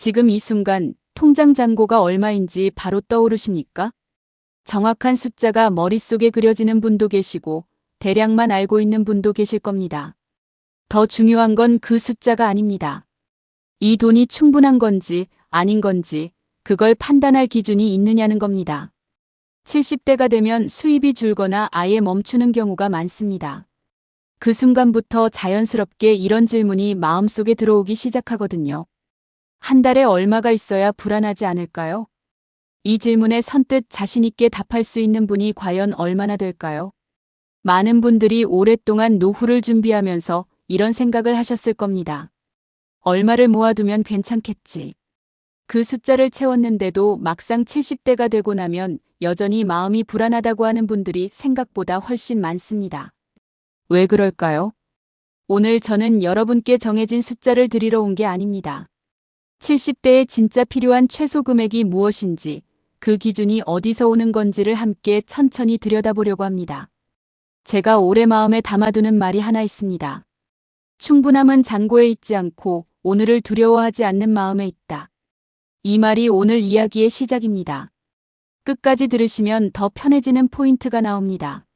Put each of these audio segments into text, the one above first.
지금 이 순간 통장 잔고가 얼마인지 바로 떠오르십니까? 정확한 숫자가 머릿속에 그려지는 분도 계시고 대략만 알고 있는 분도 계실 겁니다. 더 중요한 건 그 숫자가 아닙니다. 이 돈이 충분한 건지 아닌 건지 그걸 판단할 기준이 있느냐는 겁니다. 70대가 되면 수입이 줄거나 아예 멈추는 경우가 많습니다. 그 순간부터 자연스럽게 이런 질문이 마음속에 들어오기 시작하거든요. 한 달에 얼마가 있어야 불안하지 않을까요? 이 질문에 선뜻 자신있게 답할 수 있는 분이 과연 얼마나 될까요? 많은 분들이 오랫동안 노후를 준비하면서 이런 생각을 하셨을 겁니다. 얼마를 모아두면 괜찮겠지. 그 숫자를 채웠는데도 막상 70대가 되고 나면 여전히 마음이 불안하다고 하는 분들이 생각보다 훨씬 많습니다. 왜 그럴까요? 오늘 저는 여러분께 정해진 숫자를 드리러 온 게 아닙니다. 70대에 진짜 필요한 최소 금액이 무엇인지, 그 기준이 어디서 오는 건지를 함께 천천히 들여다보려고 합니다. 제가 오래 마음에 담아두는 말이 하나 있습니다. 충분함은 잔고에 있지 않고 오늘을 두려워하지 않는 마음에 있다. 이 말이 오늘 이야기의 시작입니다. 끝까지 들으시면 더 편해지는 포인트가 나옵니다.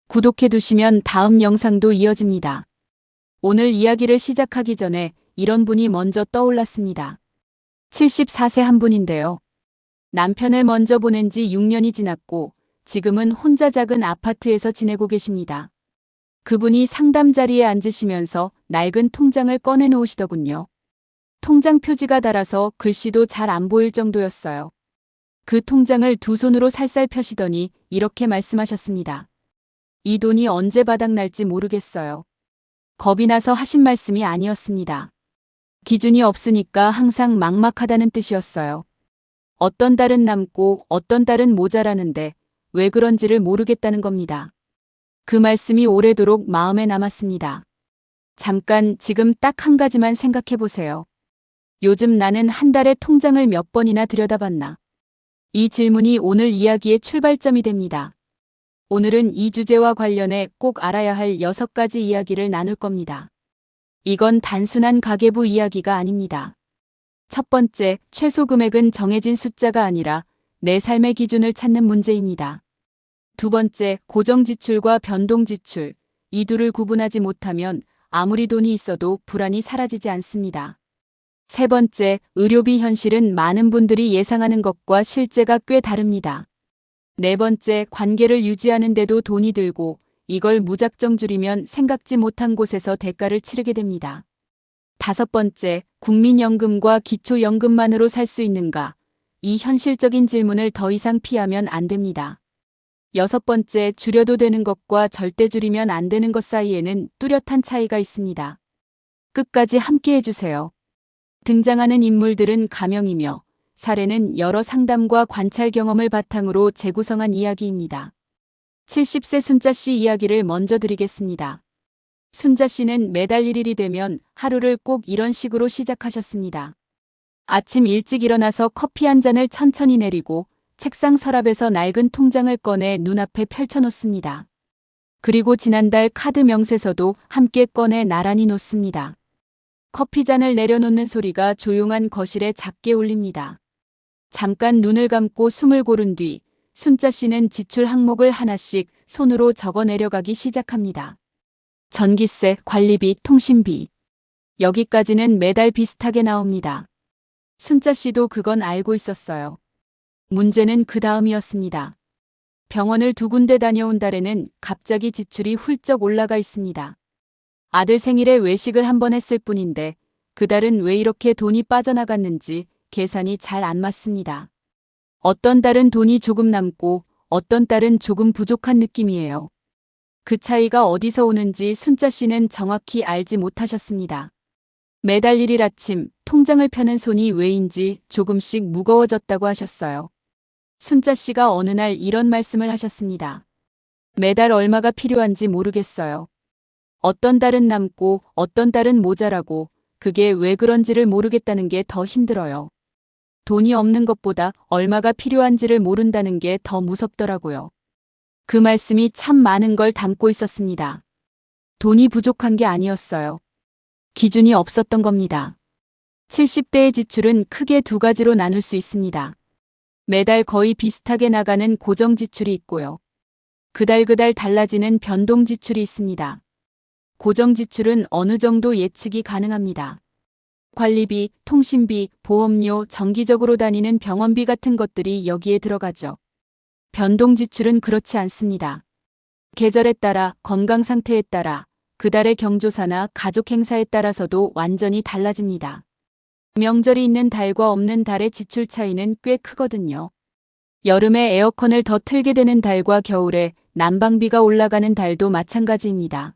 구독해두시면 다음 영상도 이어집니다. 오늘 이야기를 시작하기 전에 이런 분이 먼저 떠올랐습니다. 74세 한 분인데요. 남편을 먼저 보낸 지 6년이 지났고 지금은 혼자 작은 아파트에서 지내고 계십니다. 그분이 상담 자리에 앉으시면서 낡은 통장을 꺼내놓으시더군요. 통장 표지가 달아서 글씨도 잘 안 보일 정도였어요. 그 통장을 두 손으로 살살 펴시더니 이렇게 말씀하셨습니다. 이 돈이 언제 바닥날지 모르겠어요. 겁이 나서 하신 말씀이 아니었습니다. 기준이 없으니까 항상 막막하다는 뜻이었어요. 어떤 달은 남고 어떤 달은 모자라는데 왜 그런지를 모르겠다는 겁니다. 그 말씀이 오래도록 마음에 남았습니다. 잠깐 지금 딱 한 가지만 생각해 보세요. 요즘 나는 한 달에 통장을 몇 번이나 들여다봤나? 이 질문이 오늘 이야기의 출발점이 됩니다. 오늘은 이 주제와 관련해 꼭 알아야 할 6가지 이야기를 나눌 겁니다. 이건 단순한 가계부 이야기가 아닙니다. 첫 번째, 최소 금액은 정해진 숫자가 아니라 내 삶의 기준을 찾는 문제입니다. 두 번째, 고정 지출과 변동 지출. 이 둘을 구분하지 못하면 아무리 돈이 있어도 불안이 사라지지 않습니다. 세 번째, 의료비 현실은 많은 분들이 예상하는 것과 실제가 꽤 다릅니다. 네 번째, 관계를 유지하는데도 돈이 들고 이걸 무작정 줄이면 생각지 못한 곳에서 대가를 치르게 됩니다. 다섯 번째, 국민연금과 기초연금만으로 살 수 있는가? 이 현실적인 질문을 더 이상 피하면 안 됩니다. 여섯 번째, 줄여도 되는 것과 절대 줄이면 안 되는 것 사이에는 뚜렷한 차이가 있습니다. 끝까지 함께 해주세요. 등장하는 인물들은 가명이며 사례는 여러 상담과 관찰 경험을 바탕으로 재구성한 이야기입니다. 70세 순자 씨 이야기를 먼저 드리겠습니다. 순자 씨는 매달 1일이 되면 하루를 꼭 이런 식으로 시작하셨습니다. 아침 일찍 일어나서 커피 한 잔을 천천히 내리고 책상 서랍에서 낡은 통장을 꺼내 눈앞에 펼쳐놓습니다. 그리고 지난달 카드 명세서도 함께 꺼내 나란히 놓습니다. 커피잔을 내려놓는 소리가 조용한 거실에 작게 울립니다. 잠깐 눈을 감고 숨을 고른 뒤 순자 씨는 지출 항목을 하나씩 손으로 적어 내려가기 시작합니다. 전기세, 관리비, 통신비. 여기까지는 매달 비슷하게 나옵니다. 순자 씨도 그건 알고 있었어요. 문제는 그 다음이었습니다. 병원을 2군데 다녀온 달에는 갑자기 지출이 훌쩍 올라가 있습니다. 아들 생일에 외식을 한 번 했을 뿐인데 그 달은 왜 이렇게 돈이 빠져나갔는지 계산이 잘 안 맞습니다. 어떤 달은 돈이 조금 남고 어떤 달은 조금 부족한 느낌이에요. 그 차이가 어디서 오는지 순자 씨는 정확히 알지 못하셨습니다. 매달 1일 아침 통장을 펴는 손이 왜인지 조금씩 무거워졌다고 하셨어요. 순자 씨가 어느 날 이런 말씀을 하셨습니다. 매달 얼마가 필요한지 모르겠어요. 어떤 달은 남고 어떤 달은 모자라고 그게 왜 그런지를 모르겠다는 게 더 힘들어요. 돈이 없는 것보다 얼마가 필요한지를 모른다는 게 더 무섭더라고요. 그 말씀이 참 많은 걸 담고 있었습니다. 돈이 부족한 게 아니었어요. 기준이 없었던 겁니다. 70대의 지출은 크게 두 가지로 나눌 수 있습니다. 매달 거의 비슷하게 나가는 고정 지출이 있고요. 그달 달라지는 변동 지출이 있습니다. 고정 지출은 어느 정도 예측이 가능합니다. 관리비, 통신비, 보험료, 정기적으로 다니는 병원비 같은 것들이 여기에 들어가죠. 변동 지출은 그렇지 않습니다. 계절에 따라, 건강 상태에 따라, 그달의 경조사나 가족 행사에 따라서도 완전히 달라집니다. 명절이 있는 달과 없는 달의 지출 차이는 꽤 크거든요. 여름에 에어컨을 더 틀게 되는 달과 겨울에 난방비가 올라가는 달도 마찬가지입니다.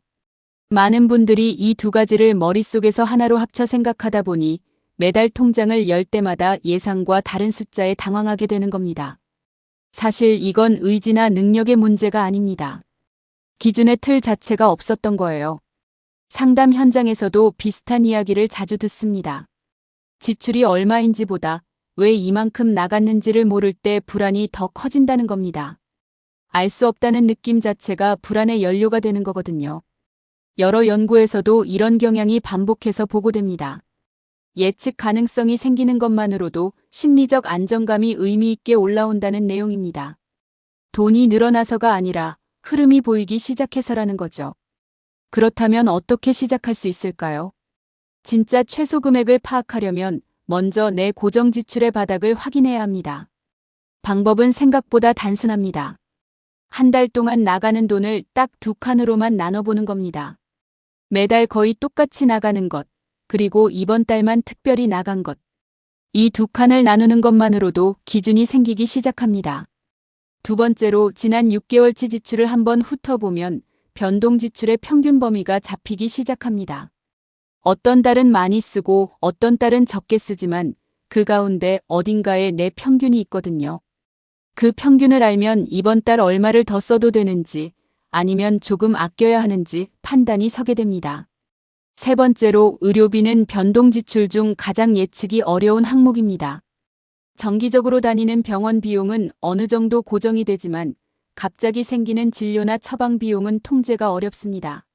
많은 분들이 이 두 가지를 머릿속에서 하나로 합쳐 생각하다 보니 매달 통장을 열 때마다 예상과 다른 숫자에 당황하게 되는 겁니다. 사실 이건 의지나 능력의 문제가 아닙니다. 기준의 틀 자체가 없었던 거예요. 상담 현장에서도 비슷한 이야기를 자주 듣습니다. 지출이 얼마인지보다 왜 이만큼 나갔는지를 모를 때 불안이 더 커진다는 겁니다. 알 수 없다는 느낌 자체가 불안의 연료가 되는 거거든요. 여러 연구에서도 이런 경향이 반복해서 보고됩니다. 예측 가능성이 생기는 것만으로도 심리적 안정감이 의미 있게 올라온다는 내용입니다. 돈이 늘어나서가 아니라 흐름이 보이기 시작해서라는 거죠. 그렇다면 어떻게 시작할 수 있을까요? 진짜 최소 금액을 파악하려면 먼저 내 고정 지출의 바닥을 확인해야 합니다. 방법은 생각보다 단순합니다. 한 달 동안 나가는 돈을 딱 두 칸으로만 나눠보는 겁니다. 매달 거의 똑같이 나가는 것, 그리고 이번 달만 특별히 나간 것. 이 두 칸을 나누는 것만으로도 기준이 생기기 시작합니다. 두 번째로 지난 6개월치 지출을 한번 훑어보면 변동 지출의 평균 범위가 잡히기 시작합니다. 어떤 달은 많이 쓰고 어떤 달은 적게 쓰지만 그 가운데 어딘가에 내 평균이 있거든요. 그 평균을 알면 이번 달 얼마를 더 써도 되는지 아니면 조금 아껴야 하는지 판단이 서게 됩니다. 세 번째로 의료비는 변동 지출 중 가장 예측이 어려운 항목입니다. 정기적으로 다니는 병원 비용은 어느 정도 고정이 되지만 갑자기 생기는 진료나 처방 비용은 통제가 어렵습니다.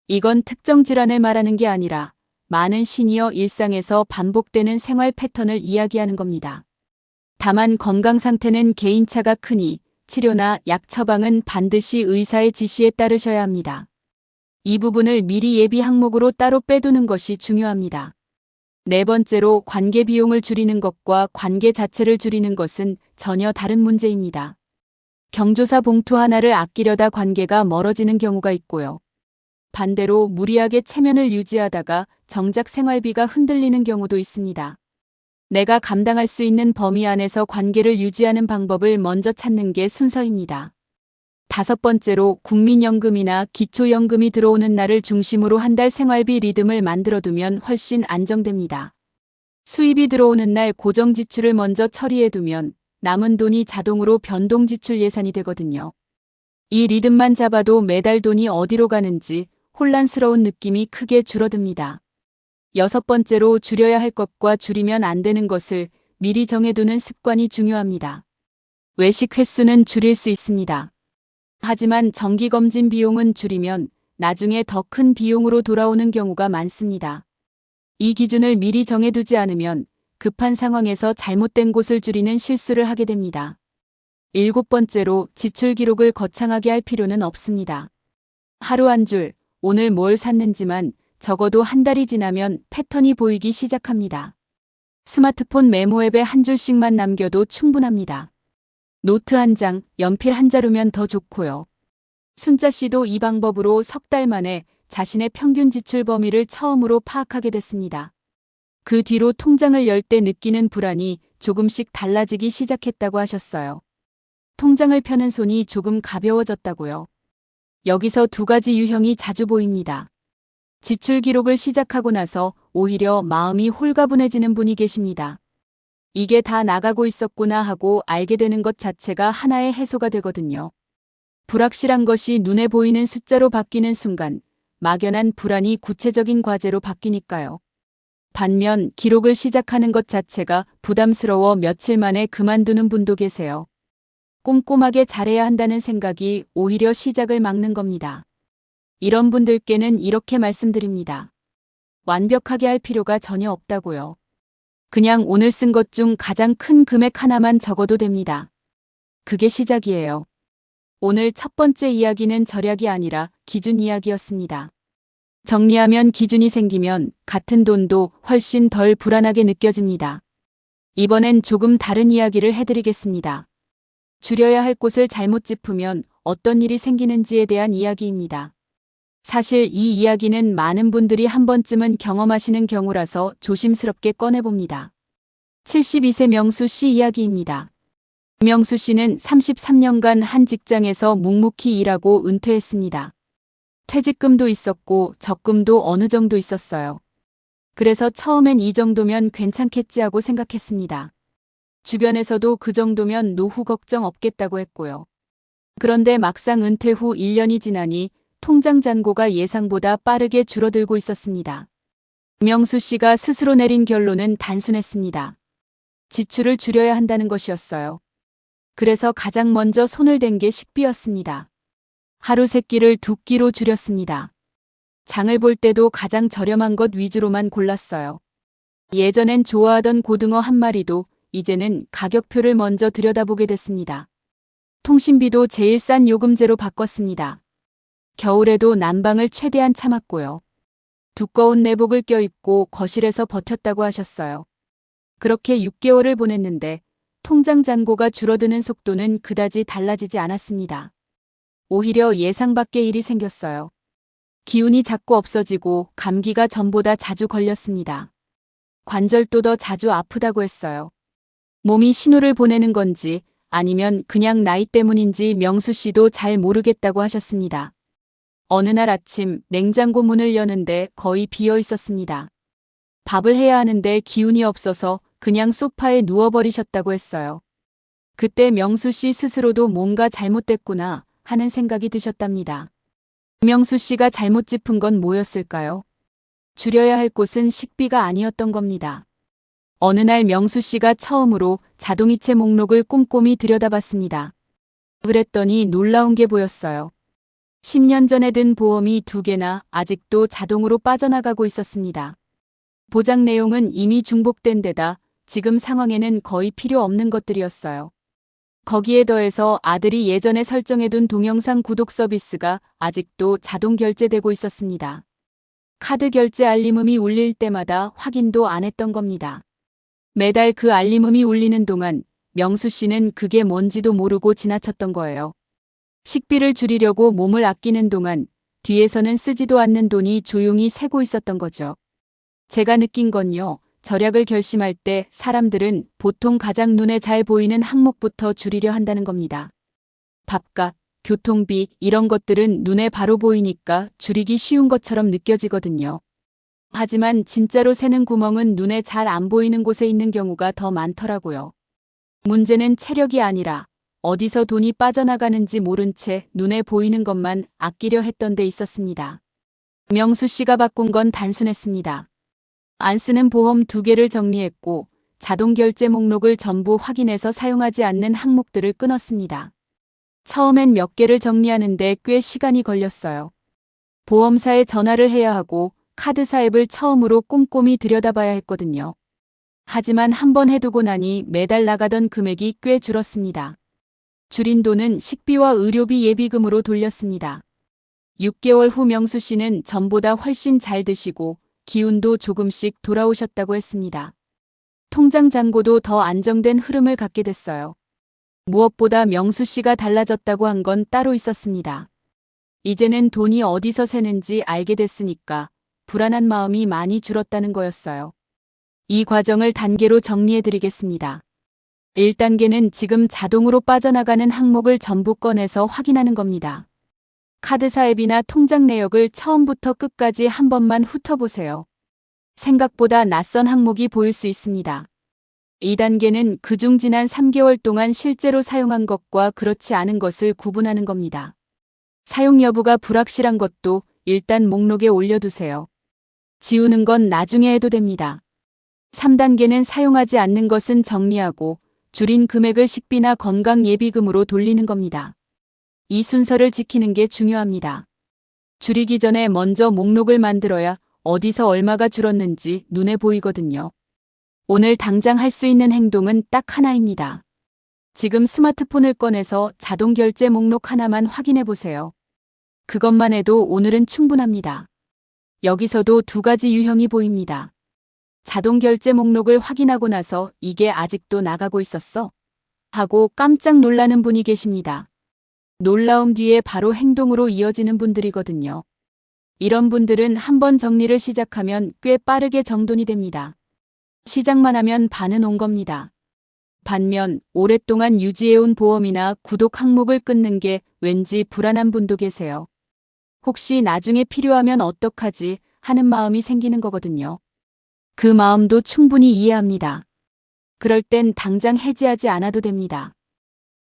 이건 특정 질환을 말하는 게 아니라 많은 시니어 일상에서 반복되는 생활 패턴을 이야기하는 겁니다. 다만 건강 상태는 개인차가 크니 치료나 약 처방은 반드시 의사의 지시에 따르셔야 합니다. 이 부분을 미리 예비 항목으로 따로 빼두는 것이 중요합니다. 네 번째로 관계 비용을 줄이는 것과 관계 자체를 줄이는 것은 전혀 다른 문제입니다. 경조사 봉투 하나를 아끼려다 관계가 멀어지는 경우가 있고요. 반대로 무리하게 체면을 유지하다가 정작 생활비가 흔들리는 경우도 있습니다. 내가 감당할 수 있는 범위 안에서 관계를 유지하는 방법을 먼저 찾는 게 순서입니다. 다섯 번째로 국민연금이나 기초연금이 들어오는 날을 중심으로 한 달 생활비 리듬을 만들어두면 훨씬 안정됩니다. 수입이 들어오는 날 고정 지출을 먼저 처리해두면 남은 돈이 자동으로 변동 지출 예산이 되거든요. 이 리듬만 잡아도 매달 돈이 어디로 가는지 혼란스러운 느낌이 크게 줄어듭니다. 여섯 번째로 줄여야 할 것과 줄이면 안 되는 것을 미리 정해두는 습관이 중요합니다. 외식 횟수는 줄일 수 있습니다. 하지만 정기검진 비용은 줄이면 나중에 더 큰 비용으로 돌아오는 경우가 많습니다. 이 기준을 미리 정해두지 않으면 급한 상황에서 잘못된 곳을 줄이는 실수를 하게 됩니다. 일곱 번째로 지출 기록을 거창하게 할 필요는 없습니다. 하루 한 줄, 오늘 뭘 샀는지만 적어도 한 달이 지나면 패턴이 보이기 시작합니다. 스마트폰 메모 앱에 한 줄씩만 남겨도 충분합니다. 노트 한 장, 연필 한 자루면 더 좋고요. 순자 씨도 이 방법으로 석 달 만에 자신의 평균 지출 범위를 처음으로 파악하게 됐습니다. 그 뒤로 통장을 열 때 느끼는 불안이 조금씩 달라지기 시작했다고 하셨어요. 통장을 펴는 손이 조금 가벼워졌다고요. 여기서 두 가지 유형이 자주 보입니다. 지출 기록을 시작하고 나서 오히려 마음이 홀가분해지는 분이 계십니다. 이게 다 나가고 있었구나 하고 알게 되는 것 자체가 하나의 해소가 되거든요. 불확실한 것이 눈에 보이는 숫자로 바뀌는 순간 막연한 불안이 구체적인 과제로 바뀌니까요. 반면 기록을 시작하는 것 자체가 부담스러워 며칠 만에 그만두는 분도 계세요. 꼼꼼하게 잘해야 한다는 생각이 오히려 시작을 막는 겁니다. 이런 분들께는 이렇게 말씀드립니다. 완벽하게 할 필요가 전혀 없다고요. 그냥 오늘 쓴 것 중 가장 큰 금액 하나만 적어도 됩니다. 그게 시작이에요. 오늘 첫 번째 이야기는 절약이 아니라 기준 이야기였습니다. 정리하면 기준이 생기면 같은 돈도 훨씬 덜 불안하게 느껴집니다. 이번엔 조금 다른 이야기를 해드리겠습니다. 줄여야 할 곳을 잘못 짚으면 어떤 일이 생기는지에 대한 이야기입니다. 사실 이 이야기는 많은 분들이 한 번쯤은 경험하시는 경우라서 조심스럽게 꺼내봅니다. 72세 명수 씨 이야기입니다. 명수 씨는 33년간 한 직장에서 묵묵히 일하고 은퇴했습니다. 퇴직금도 있었고 적금도 어느 정도 있었어요. 그래서 처음엔 이 정도면 괜찮겠지 하고 생각했습니다. 주변에서도 그 정도면 노후 걱정 없겠다고 했고요. 그런데 막상 은퇴 후 1년이 지나니 통장 잔고가 예상보다 빠르게 줄어들고 있었습니다. 명수 씨가 스스로 내린 결론은 단순했습니다. 지출을 줄여야 한다는 것이었어요. 그래서 가장 먼저 손을 댄 게 식비였습니다. 하루 3끼를 2끼로 줄였습니다. 장을 볼 때도 가장 저렴한 것 위주로만 골랐어요. 예전엔 좋아하던 고등어 한 마리도 이제는 가격표를 먼저 들여다보게 됐습니다. 통신비도 제일 싼 요금제로 바꿨습니다. 겨울에도 난방을 최대한 참았고요. 두꺼운 내복을 껴입고 거실에서 버텼다고 하셨어요. 그렇게 6개월을 보냈는데 통장 잔고가 줄어드는 속도는 그다지 달라지지 않았습니다. 오히려 예상 밖의 일이 생겼어요. 기운이 자꾸 없어지고 감기가 전보다 자주 걸렸습니다. 관절도 더 자주 아프다고 했어요. 몸이 신호를 보내는 건지 아니면 그냥 나이 때문인지 명수 씨도 잘 모르겠다고 하셨습니다. 어느 날 아침 냉장고 문을 여는데 거의 비어 있었습니다. 밥을 해야 하는데 기운이 없어서 그냥 소파에 누워버리셨다고 했어요. 그때 명수 씨 스스로도 뭔가 잘못됐구나 하는 생각이 드셨답니다. 명수 씨가 잘못 짚은 건 뭐였을까요? 줄여야 할 곳은 식비가 아니었던 겁니다. 어느 날 명수 씨가 처음으로 자동이체 목록을 꼼꼼히 들여다봤습니다. 그랬더니 놀라운 게 보였어요. 10년 전에 든 보험이 2개나 아직도 자동으로 빠져나가고 있었습니다. 보장 내용은 이미 중복된 데다 지금 상황에는 거의 필요 없는 것들이었어요. 거기에 더해서 아들이 예전에 설정해둔 동영상 구독 서비스가 아직도 자동 결제되고 있었습니다. 카드 결제 알림음이 울릴 때마다 확인도 안 했던 겁니다. 매달 그 알림음이 울리는 동안 명수 씨는 그게 뭔지도 모르고 지나쳤던 거예요. 식비를 줄이려고 몸을 아끼는 동안 뒤에서는 쓰지도 않는 돈이 조용히 새고 있었던 거죠. 제가 느낀 건요. 절약을 결심할 때 사람들은 보통 가장 눈에 잘 보이는 항목부터 줄이려 한다는 겁니다. 밥값, 교통비 이런 것들은 눈에 바로 보이니까 줄이기 쉬운 것처럼 느껴지거든요. 하지만 진짜로 새는 구멍은 눈에 잘 안 보이는 곳에 있는 경우가 더 많더라고요. 문제는 체력이 아니라 어디서 돈이 빠져나가는지 모른 채 눈에 보이는 것만 아끼려 했던 데 있었습니다. 명수 씨가 바꾼 건 단순했습니다. 안 쓰는 보험 2개를 정리했고 자동 결제 목록을 전부 확인해서 사용하지 않는 항목들을 끊었습니다. 처음엔 몇 개를 정리하는데 꽤 시간이 걸렸어요. 보험사에 전화를 해야 하고 카드사 앱을 처음으로 꼼꼼히 들여다봐야 했거든요. 하지만 한번 해두고 나니 매달 나가던 금액이 꽤 줄었습니다. 줄인 돈은 식비와 의료비 예비금으로 돌렸습니다. 6개월 후 명수 씨는 전보다 훨씬 잘 드시고 기운도 조금씩 돌아오셨다고 했습니다. 통장 잔고도 더 안정된 흐름을 갖게 됐어요. 무엇보다 명수 씨가 달라졌다고 한 건 따로 있었습니다. 이제는 돈이 어디서 새는지 알게 됐으니까 불안한 마음이 많이 줄었다는 거였어요. 이 과정을 단계로 정리해 드리겠습니다. 1단계는 지금 자동으로 빠져나가는 항목을 전부 꺼내서 확인하는 겁니다. 카드사 앱이나 통장 내역을 처음부터 끝까지 한 번만 훑어보세요. 생각보다 낯선 항목이 보일 수 있습니다. 2단계는 그중 지난 3개월 동안 실제로 사용한 것과 그렇지 않은 것을 구분하는 겁니다. 사용 여부가 불확실한 것도 일단 목록에 올려두세요. 지우는 건 나중에 해도 됩니다. 3단계는 사용하지 않는 것은 정리하고 줄인 금액을 식비나 건강 예비금으로 돌리는 겁니다. 이 순서를 지키는 게 중요합니다. 줄이기 전에 먼저 목록을 만들어야 어디서 얼마가 줄었는지 눈에 보이거든요. 오늘 당장 할 수 있는 행동은 딱 하나입니다. 지금 스마트폰을 꺼내서 자동 결제 목록 하나만 확인해 보세요. 그것만 해도 오늘은 충분합니다. 여기서도 두 가지 유형이 보입니다. 자동 결제 목록을 확인하고 나서 이게 아직도 나가고 있었어? 하고 깜짝 놀라는 분이 계십니다. 놀라움 뒤에 바로 행동으로 이어지는 분들이거든요. 이런 분들은 한번 정리를 시작하면 꽤 빠르게 정돈이 됩니다. 시작만 하면 반은 온 겁니다. 반면 오랫동안 유지해온 보험이나 구독 항목을 끊는 게 왠지 불안한 분도 계세요. 혹시 나중에 필요하면 어떡하지 하는 마음이 생기는 거거든요. 그 마음도 충분히 이해합니다. 그럴 땐 당장 해지하지 않아도 됩니다.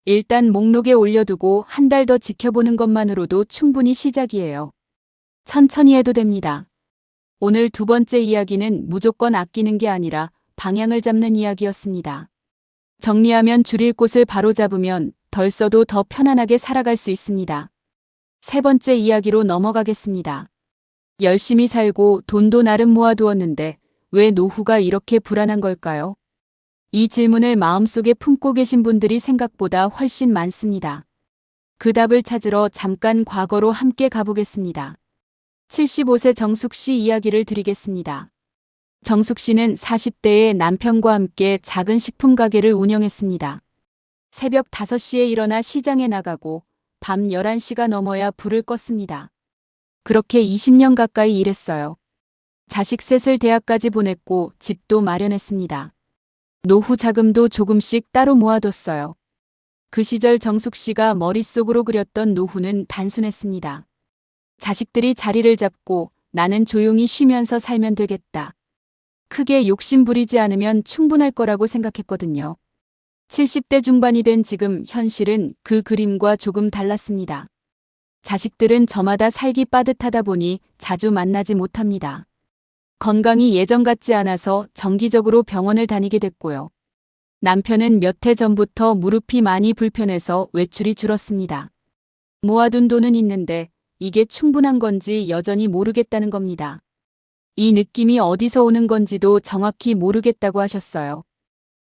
일단 목록에 올려두고 한 달 더 지켜보는 것만으로도 충분히 시작이에요. 천천히 해도 됩니다. 오늘 두 번째 이야기는 무조건 아끼는 게 아니라 방향을 잡는 이야기였습니다. 정리하면 줄일 곳을 바로 잡으면 덜 써도 더 편안하게 살아갈 수 있습니다. 세 번째 이야기로 넘어가겠습니다. 열심히 살고 돈도 나름 모아두었는데 왜 노후가 이렇게 불안한 걸까요? 이 질문을 마음속에 품고 계신 분들이 생각보다 훨씬 많습니다. 그 답을 찾으러 잠깐 과거로 함께 가보겠습니다. 75세 정숙 씨 이야기를 드리겠습니다. 정숙 씨는 40대에 남편과 함께 작은 식품 가게를 운영했습니다. 새벽 5시에 일어나 시장에 나가고 밤 11시가 넘어야 불을 껐습니다. 그렇게 20년 가까이 일했어요. 자식 셋을 대학까지 보냈고 집도 마련했습니다. 노후 자금도 조금씩 따로 모아뒀어요. 그 시절 정숙 씨가 머릿속으로 그렸던 노후는 단순했습니다. 자식들이 자리를 잡고 나는 조용히 쉬면서 살면 되겠다. 크게 욕심 부리지 않으면 충분할 거라고 생각했거든요. 70대 중반이 된 지금 현실은 그 그림과 조금 달랐습니다. 자식들은 저마다 살기 빠듯하다 보니 자주 만나지 못합니다. 건강이 예전 같지 않아서 정기적으로 병원을 다니게 됐고요. 남편은 몇 해 전부터 무릎이 많이 불편해서 외출이 줄었습니다. 모아둔 돈은 있는데 이게 충분한 건지 여전히 모르겠다는 겁니다. 이 느낌이 어디서 오는 건지도 정확히 모르겠다고 하셨어요.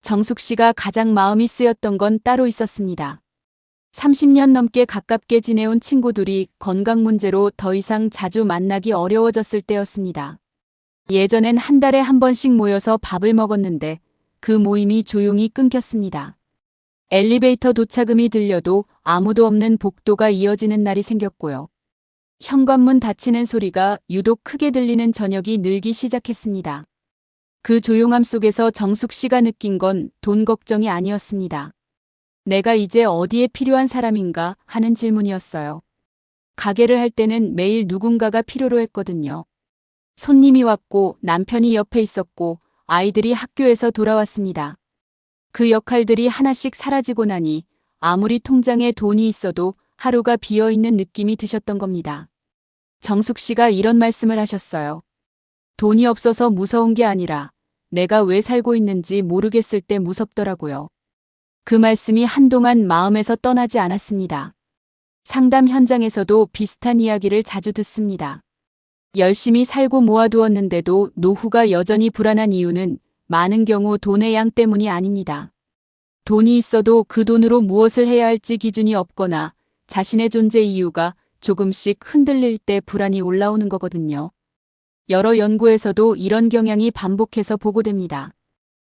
정숙 씨가 가장 마음이 쓰였던 건 따로 있었습니다. 30년 넘게 가깝게 지내온 친구들이 건강 문제로 더 이상 자주 만나기 어려워졌을 때였습니다. 예전엔 한 달에 한 번씩 모여서 밥을 먹었는데 그 모임이 조용히 끊겼습니다. 엘리베이터 도착음이 들려도 아무도 없는 복도가 이어지는 날이 생겼고요. 현관문 닫히는 소리가 유독 크게 들리는 저녁이 늘기 시작했습니다. 그 조용함 속에서 정숙 씨가 느낀 건 돈 걱정이 아니었습니다. 내가 이제 어디에 필요한 사람인가 하는 질문이었어요. 가게를 할 때는 매일 누군가가 필요로 했거든요. 손님이 왔고 남편이 옆에 있었고 아이들이 학교에서 돌아왔습니다. 그 역할들이 하나씩 사라지고 나니 아무리 통장에 돈이 있어도 하루가 비어있는 느낌이 드셨던 겁니다. 정숙 씨가 이런 말씀을 하셨어요. 돈이 없어서 무서운 게 아니라 내가 왜 살고 있는지 모르겠을 때 무섭더라고요. 그 말씀이 한동안 마음에서 떠나지 않았습니다. 상담 현장에서도 비슷한 이야기를 자주 듣습니다. 열심히 살고 모아두었는데도 노후가 여전히 불안한 이유는 많은 경우 돈의 양 때문이 아닙니다. 돈이 있어도 그 돈으로 무엇을 해야 할지 기준이 없거나 자신의 존재 이유가 조금씩 흔들릴 때 불안이 올라오는 거거든요. 여러 연구에서도 이런 경향이 반복해서 보고됩니다.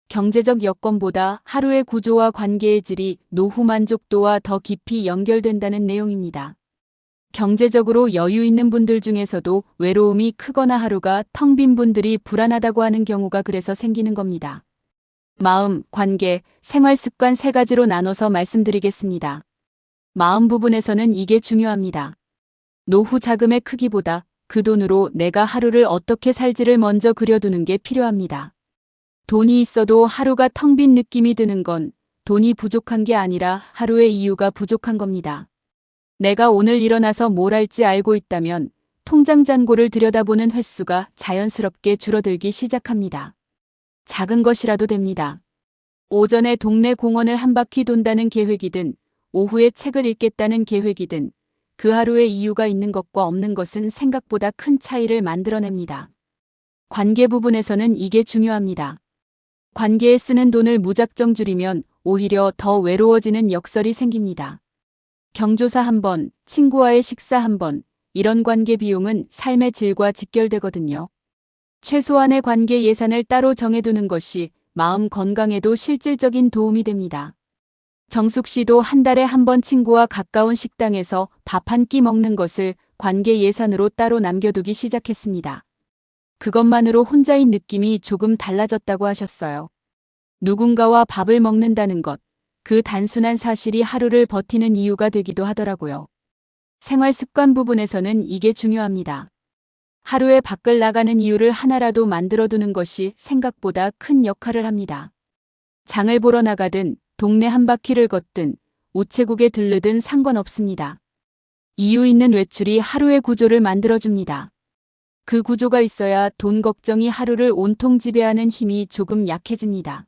경제적 여건보다 하루의 구조와 관계의 질이 노후 만족도와 더 깊이 연결된다는 내용입니다. 경제적으로 여유 있는 분들 중에서도 외로움이 크거나 하루가 텅 빈 분들이 불안하다고 하는 경우가 그래서 생기는 겁니다. 마음, 관계, 생활 습관 세 가지로 나눠서 말씀드리겠습니다. 마음 부분에서는 이게 중요합니다. 노후 자금의 크기보다 그 돈으로 내가 하루를 어떻게 살지를 먼저 그려두는 게 필요합니다. 돈이 있어도 하루가 텅 빈 느낌이 드는 건 돈이 부족한 게 아니라 하루의 이유가 부족한 겁니다. 내가 오늘 일어나서 뭘 할지 알고 있다면 통장 잔고를 들여다보는 횟수가 자연스럽게 줄어들기 시작합니다. 작은 것이라도 됩니다. 오전에 동네 공원을 한 바퀴 돈다는 계획이든 오후에 책을 읽겠다는 계획이든 그 하루의 이유가 있는 것과 없는 것은 생각보다 큰 차이를 만들어냅니다. 관계 부분에서는 이게 중요합니다. 관계에 쓰는 돈을 무작정 줄이면 오히려 더 외로워지는 역설이 생깁니다. 경조사 한 번, 친구와의 식사 한 번, 이런 관계 비용은 삶의 질과 직결되거든요. 최소한의 관계 예산을 따로 정해두는 것이 마음 건강에도 실질적인 도움이 됩니다. 정숙 씨도 한 달에 한 번 친구와 가까운 식당에서 밥 한 끼 먹는 것을 관계 예산으로 따로 남겨두기 시작했습니다. 그것만으로 혼자인 느낌이 조금 달라졌다고 하셨어요. 누군가와 밥을 먹는다는 것, 그 단순한 사실이 하루를 버티는 이유가 되기도 하더라고요. 생활 습관 부분에서는 이게 중요합니다. 하루에 밖을 나가는 이유를 하나라도 만들어두는 것이 생각보다 큰 역할을 합니다. 장을 보러 나가든 동네 한 바퀴를 걷든 우체국에 들르든 상관없습니다. 이유 있는 외출이 하루의 구조를 만들어줍니다. 그 구조가 있어야 돈 걱정이 하루를 온통 지배하는 힘이 조금 약해집니다.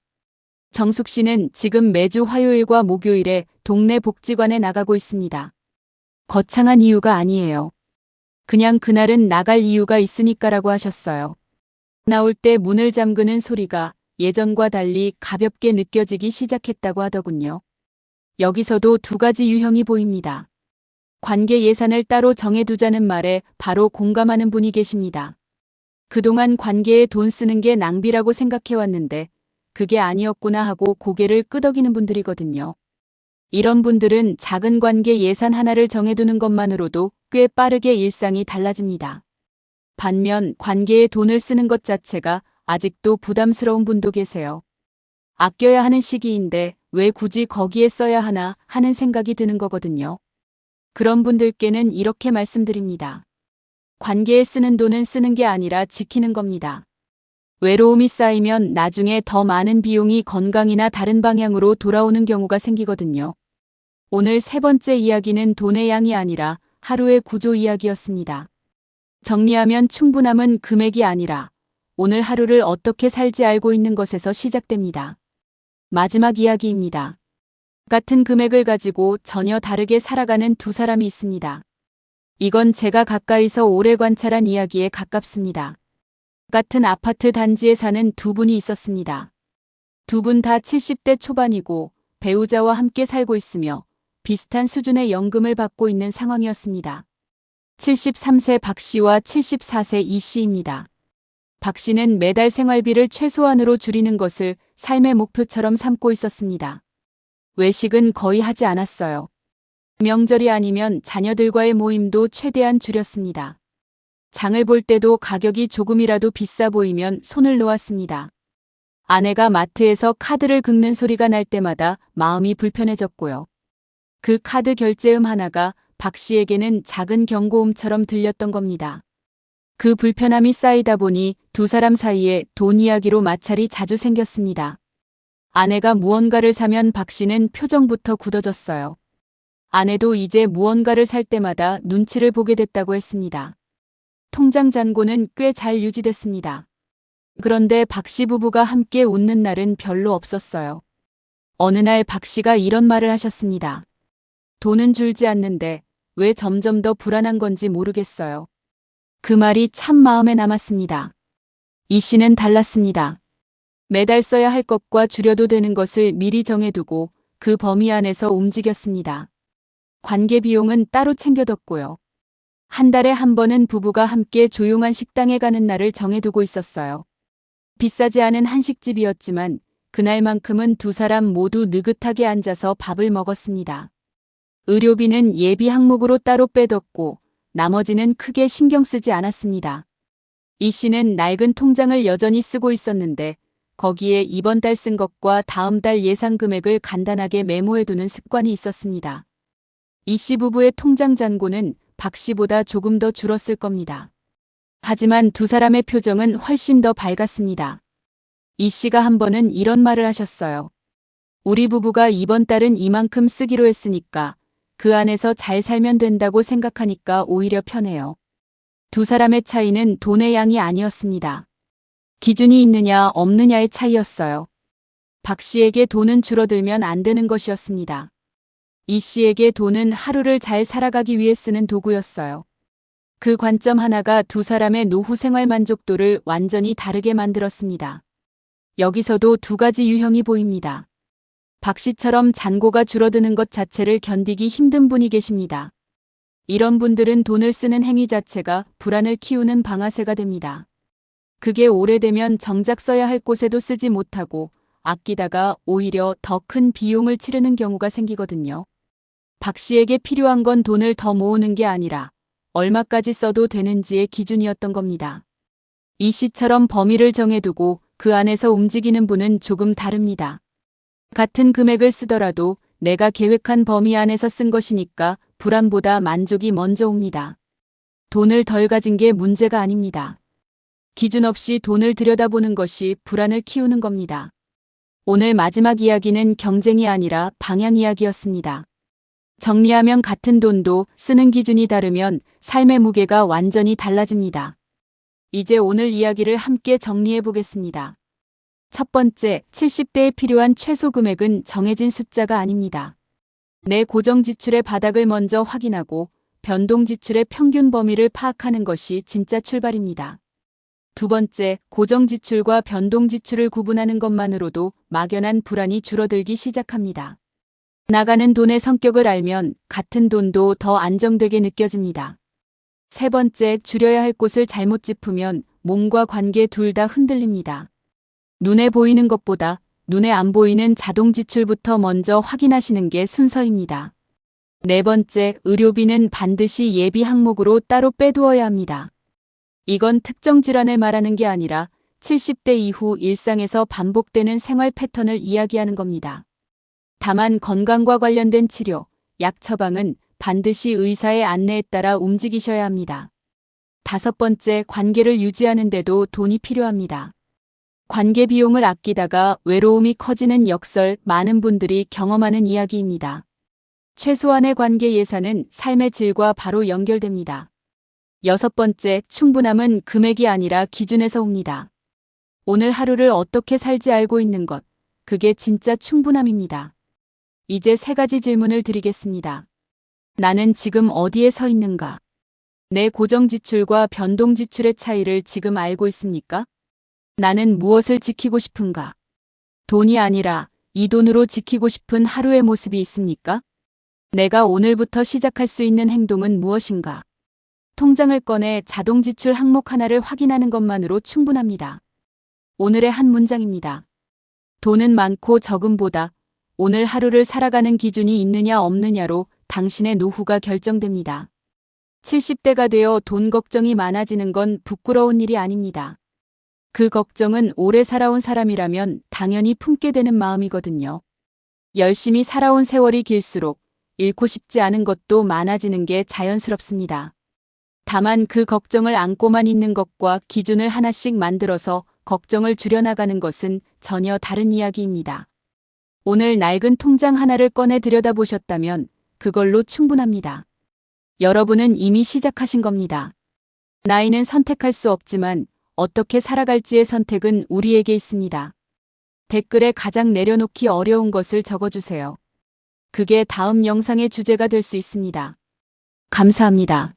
정숙 씨는 지금 매주 화요일과 목요일에 동네 복지관에 나가고 있습니다. 거창한 이유가 아니에요. 그냥 그날은 나갈 이유가 있으니까라고 하셨어요. 나올 때 문을 잠그는 소리가 예전과 달리 가볍게 느껴지기 시작했다고 하더군요. 여기서도 두 가지 유형이 보입니다. 관계 예산을 따로 정해두자는 말에 바로 공감하는 분이 계십니다. 그동안 관계에 돈 쓰는 게 낭비라고 생각해왔는데 그게 아니었구나 하고 고개를 끄덕이는 분들이거든요. 이런 분들은 작은 관계 예산 하나를 정해두는 것만으로도 꽤 빠르게 일상이 달라집니다. 반면 관계에 돈을 쓰는 것 자체가 아직도 부담스러운 분도 계세요. 아껴야 하는 시기인데 왜 굳이 거기에 써야 하나 하는 생각이 드는 거거든요. 그런 분들께는 이렇게 말씀드립니다. 관계에 쓰는 돈은 쓰는 게 아니라 지키는 겁니다. 외로움이 쌓이면 나중에 더 많은 비용이 건강이나 다른 방향으로 돌아오는 경우가 생기거든요. 오늘 세 번째 이야기는 돈의 양이 아니라 하루의 구조 이야기였습니다. 정리하면 충분함은 금액이 아니라 오늘 하루를 어떻게 살지 알고 있는 것에서 시작됩니다. 마지막 이야기입니다. 같은 금액을 가지고 전혀 다르게 살아가는 두 사람이 있습니다. 이건 제가 가까이서 오래 관찰한 이야기에 가깝습니다. 같은 아파트 단지에 사는 두 분이 있었습니다. 두 분 다 70대 초반이고 배우자와 함께 살고 있으며 비슷한 수준의 연금을 받고 있는 상황이었습니다. 73세 박 씨와 74세 이 씨입니다. 박 씨는 매달 생활비를 최소한으로 줄이는 것을 삶의 목표처럼 삼고 있었습니다. 외식은 거의 하지 않았어요. 명절이 아니면 자녀들과의 모임도 최대한 줄였습니다. 장을 볼 때도 가격이 조금이라도 비싸 보이면 손을 놓았습니다. 아내가 마트에서 카드를 긁는 소리가 날 때마다 마음이 불편해졌고요. 그 카드 결제음 하나가 박 씨에게는 작은 경고음처럼 들렸던 겁니다. 그 불편함이 쌓이다 보니 두 사람 사이에 돈 이야기로 마찰이 자주 생겼습니다. 아내가 무언가를 사면 박 씨는 표정부터 굳어졌어요. 아내도 이제 무언가를 살 때마다 눈치를 보게 됐다고 했습니다. 통장 잔고는 꽤 잘 유지됐습니다. 그런데 박 씨 부부가 함께 웃는 날은 별로 없었어요. 어느 날 박 씨가 이런 말을 하셨습니다. 돈은 줄지 않는데 왜 점점 더 불안한 건지 모르겠어요. 그 말이 참 마음에 남았습니다. 이 씨는 달랐습니다. 매달 써야 할 것과 줄여도 되는 것을 미리 정해두고 그 범위 안에서 움직였습니다. 관계 비용은 따로 챙겨뒀고요. 한 달에 한 번은 부부가 함께 조용한 식당에 가는 날을 정해두고 있었어요. 비싸지 않은 한식집이었지만 그날만큼은 두 사람 모두 느긋하게 앉아서 밥을 먹었습니다. 의료비는 예비 항목으로 따로 빼뒀고 나머지는 크게 신경 쓰지 않았습니다. 이 씨는 낡은 통장을 여전히 쓰고 있었는데 거기에 이번 달 쓴 것과 다음 달 예상 금액을 간단하게 메모해두는 습관이 있었습니다. 이 씨 부부의 통장 잔고는 박 씨보다 조금 더 줄었을 겁니다. 하지만 두 사람의 표정은 훨씬 더 밝았습니다. 이 씨가 한 번은 이런 말을 하셨어요. 우리 부부가 이번 달은 이만큼 쓰기로 했으니까 그 안에서 잘 살면 된다고 생각하니까 오히려 편해요. 두 사람의 차이는 돈의 양이 아니었습니다. 기준이 있느냐 없느냐의 차이였어요. 박 씨에게 돈은 줄어들면 안 되는 것이었습니다. 이 씨에게 돈은 하루를 잘 살아가기 위해 쓰는 도구였어요. 그 관점 하나가 두 사람의 노후 생활 만족도를 완전히 다르게 만들었습니다. 여기서도 두 가지 유형이 보입니다. 박 씨처럼 잔고가 줄어드는 것 자체를 견디기 힘든 분이 계십니다. 이런 분들은 돈을 쓰는 행위 자체가 불안을 키우는 방아쇠가 됩니다. 그게 오래되면 정작 써야 할 곳에도 쓰지 못하고 아끼다가 오히려 더 큰 비용을 치르는 경우가 생기거든요. 박 씨에게 필요한 건 돈을 더 모으는 게 아니라 얼마까지 써도 되는지의 기준이었던 겁니다. 이 씨처럼 범위를 정해두고 그 안에서 움직이는 분은 조금 다릅니다. 같은 금액을 쓰더라도 내가 계획한 범위 안에서 쓴 것이니까 불안보다 만족이 먼저 옵니다. 돈을 덜 가진 게 문제가 아닙니다. 기준 없이 돈을 들여다보는 것이 불안을 키우는 겁니다. 오늘 마지막 이야기는 경쟁이 아니라 방향 이야기였습니다. 정리하면 같은 돈도 쓰는 기준이 다르면 삶의 무게가 완전히 달라집니다. 이제 오늘 이야기를 함께 정리해 보겠습니다. 첫 번째, 70대에 필요한 최소 금액은 정해진 숫자가 아닙니다. 내 고정 지출의 바닥을 먼저 확인하고 변동 지출의 평균 범위를 파악하는 것이 진짜 출발입니다. 두 번째, 고정 지출과 변동 지출을 구분하는 것만으로도 막연한 불안이 줄어들기 시작합니다. 나가는 돈의 성격을 알면 같은 돈도 더 안정되게 느껴집니다. 세 번째, 줄여야 할 곳을 잘못 짚으면 몸과 관계 둘 다 흔들립니다. 눈에 보이는 것보다 눈에 안 보이는 자동 지출부터 먼저 확인하시는 게 순서입니다. 네 번째, 의료비는 반드시 예비 항목으로 따로 빼두어야 합니다. 이건 특정 질환을 말하는 게 아니라 70대 이후 일상에서 반복되는 생활 패턴을 이야기하는 겁니다. 다만 건강과 관련된 치료, 약 처방은 반드시 의사의 안내에 따라 움직이셔야 합니다. 다섯 번째, 관계를 유지하는 데도 돈이 필요합니다. 관계 비용을 아끼다가 외로움이 커지는 역설 많은 분들이 경험하는 이야기입니다. 최소한의 관계 예산은 삶의 질과 바로 연결됩니다. 여섯 번째, 충분함은 금액이 아니라 기준에서 옵니다. 오늘 하루를 어떻게 살지 알고 있는 것, 그게 진짜 충분함입니다. 이제 세 가지 질문을 드리겠습니다. 나는 지금 어디에 서 있는가? 내 고정 지출과 변동 지출의 차이를 지금 알고 있습니까? 나는 무엇을 지키고 싶은가? 돈이 아니라 이 돈으로 지키고 싶은 하루의 모습이 있습니까? 내가 오늘부터 시작할 수 있는 행동은 무엇인가? 통장을 꺼내 자동 지출 항목 하나를 확인하는 것만으로 충분합니다. 오늘의 한 문장입니다. 돈은 많고 적음보다 오늘 하루를 살아가는 기준이 있느냐 없느냐로 당신의 노후가 결정됩니다. 70대가 되어 돈 걱정이 많아지는 건 부끄러운 일이 아닙니다. 그 걱정은 오래 살아온 사람이라면 당연히 품게 되는 마음이거든요. 열심히 살아온 세월이 길수록 잃고 싶지 않은 것도 많아지는 게 자연스럽습니다. 다만 그 걱정을 안고만 있는 것과 기준을 하나씩 만들어서 걱정을 줄여나가는 것은 전혀 다른 이야기입니다. 오늘 낡은 통장 하나를 꺼내 들여다보셨다면 그걸로 충분합니다. 여러분은 이미 시작하신 겁니다. 나이는 선택할 수 없지만 어떻게 살아갈지의 선택은 우리에게 있습니다. 댓글에 가장 내려놓기 어려운 것을 적어주세요. 그게 다음 영상의 주제가 될 수 있습니다. 감사합니다.